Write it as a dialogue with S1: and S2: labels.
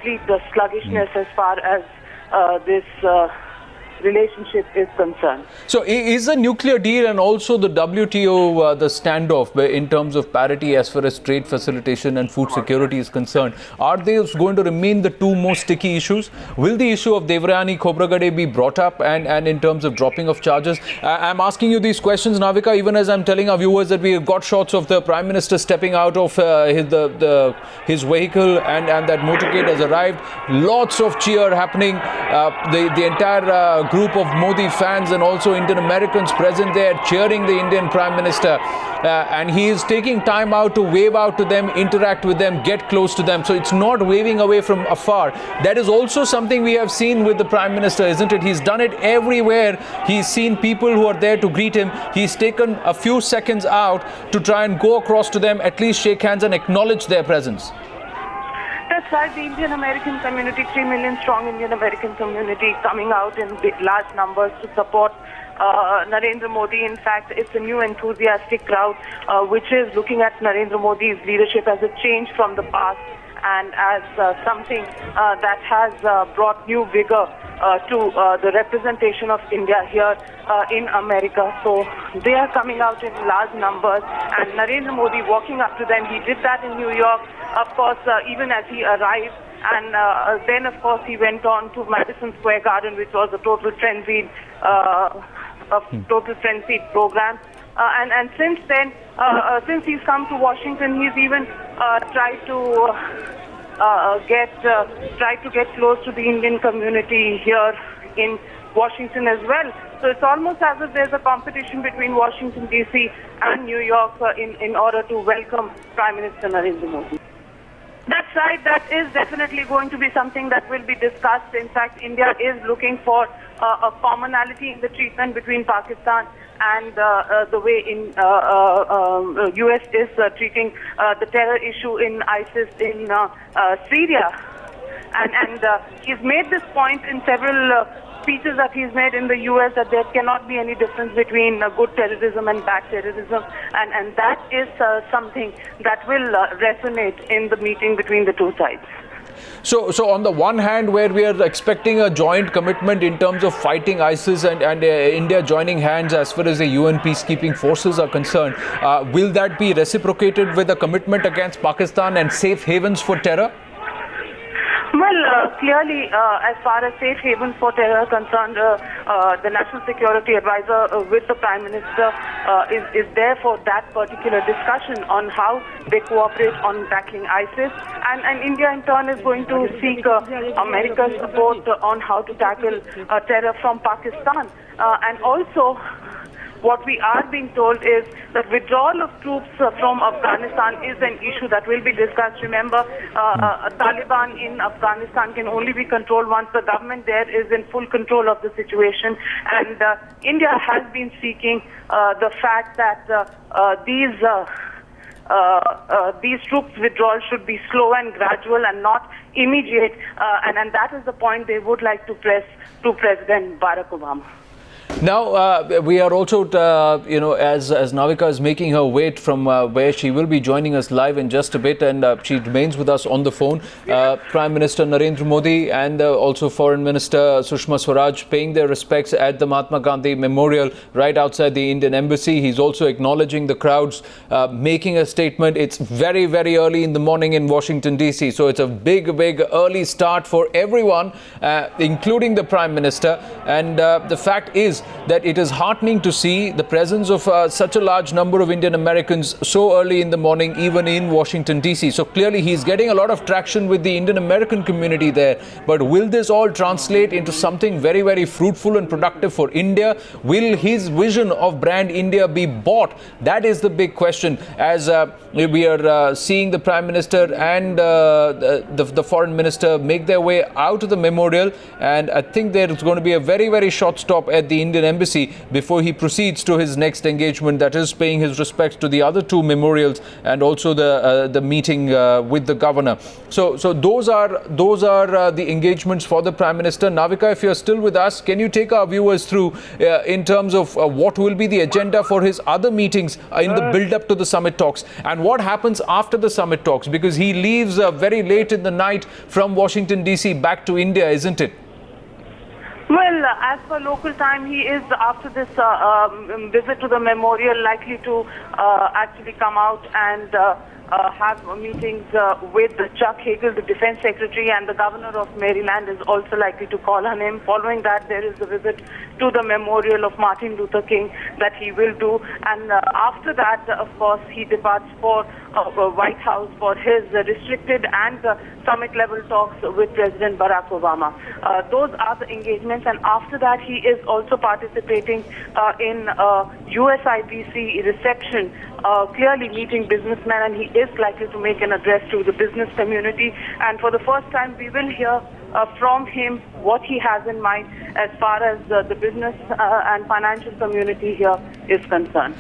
S1: complete sluggishness as far as this relationship is concerned.
S2: So is the nuclear deal and also the WTO the standoff in terms of parity as far as trade facilitation and food security is concerned? Are they going to remain the two most sticky issues? Will the issue of Devrani Khobragade be brought up and in terms of dropping of charges? I'm asking you these questions, Navika, even as I'm telling our viewers that we have got shots of the Prime Minister stepping out of his vehicle and that motorcade has arrived. Lots of cheer happening. The entire group of Modi fans and also Indian Americans present there cheering the Indian Prime Minister, and he is taking time out to wave out to them, interact with them, get close to them. So it's not waving away from afar. That is also something we have seen with the Prime Minister, isn't it? He's done it everywhere. He's seen people who are there to greet him. He's taken a few seconds out to try and go across to them, at least shake hands and acknowledge their presence.
S1: That's right, the Indian American community, 3 million strong Indian American community coming out in large numbers to support Narendra Modi. In fact, it's a new enthusiastic crowd which is looking at Narendra Modi's leadership as a change from the past and as something that has brought new vigor to the representation of India here in America. So they are coming out in large numbers, and Narendra Modi walking up to them. He did that in New York, of course, even as he arrived. And then, of course, he went on to Madison Square Garden, which was a total frenzied program. And since then, since he's come to Washington, he's even tried to get close to the Indian community here in Washington as well. So it's almost as if there's a competition between Washington DC and New York in order to welcome Prime Minister Narendra Modi. That's right. That is definitely going to be something that will be discussed. In fact, India is looking for a commonality in the treatment between Pakistan and the way US is treating the terror issue in ISIS in Syria. And he's made this point in several speeches that he's made in the US, that there cannot be any difference between good terrorism and bad terrorism, and that is something that will resonate in the meeting between the two sides.
S2: So on the one hand, where we are expecting a joint commitment in terms of fighting ISIS and India joining hands as far as the UN peacekeeping forces are concerned, will that be reciprocated with a commitment against Pakistan and safe havens for terror?
S1: Well, clearly, as far as safe havens for terror are concerned, the National Security Advisor with the Prime Minister is there for that particular discussion on how they cooperate on tackling ISIS. And India, in turn, is going to seek America's support on how to tackle terror from Pakistan. And also, what we are being told is that withdrawal of troops from Afghanistan is an issue that will be discussed. Remember, Taliban in Afghanistan can only be controlled once the government there is in full control of the situation. And India has been seeking the fact that these troops withdrawal should be slow and gradual and not immediate. And that is the point they would like to press to President Barack Obama.
S2: Now, we are also, as Navika is making her way from where she will be joining us live in just a bit, and she remains with us on the phone, Prime Minister Narendra Modi and also Foreign Minister Sushma Swaraj paying their respects at the Mahatma Gandhi Memorial right outside the Indian Embassy. He's also acknowledging the crowds, making a statement. It's very, very early in the morning in Washington, D.C., so it's a big early start for everyone, including the Prime Minister. And the fact is that it is heartening to see the presence of such a large number of Indian Americans so early in the morning, even in Washington, D.C. So clearly he's getting a lot of traction with the Indian American community there. But will this all translate into something very, very fruitful and productive for India? Will his vision of brand India be bought? That is the big question, as we are seeing the Prime Minister and the Foreign Minister make their way out of the memorial. And I think there is going to be a very, very short stop at the Indian embassy before he proceeds to his next engagement, that is paying his respects to the other two memorials and also the meeting with the governor. So those are the engagements for the Prime Minister. Navika, if you're still with us, can you take our viewers through in terms of what will be the agenda for his other meetings in the build-up to the summit talks, and what happens after the summit talks, because he leaves very late in the night from Washington DC back to India, isn't it?
S1: Well, as per local time, he is, after this visit to the memorial, likely to actually come out and have meetings with Chuck Hagel, the Defense Secretary, and the Governor of Maryland is also likely to call on him. Following that, there is the visit to the memorial of Martin Luther King that he will do. And after that, of course, he departs for White House for his restricted and summit-level talks with President Barack Obama. Those are the engagements. And after that, he is also participating in USIBC reception, clearly meeting businessmen, and he is likely to make an address to the business community. And for the first time, we will hear from him what he has in mind as far as the business and financial community here is concerned.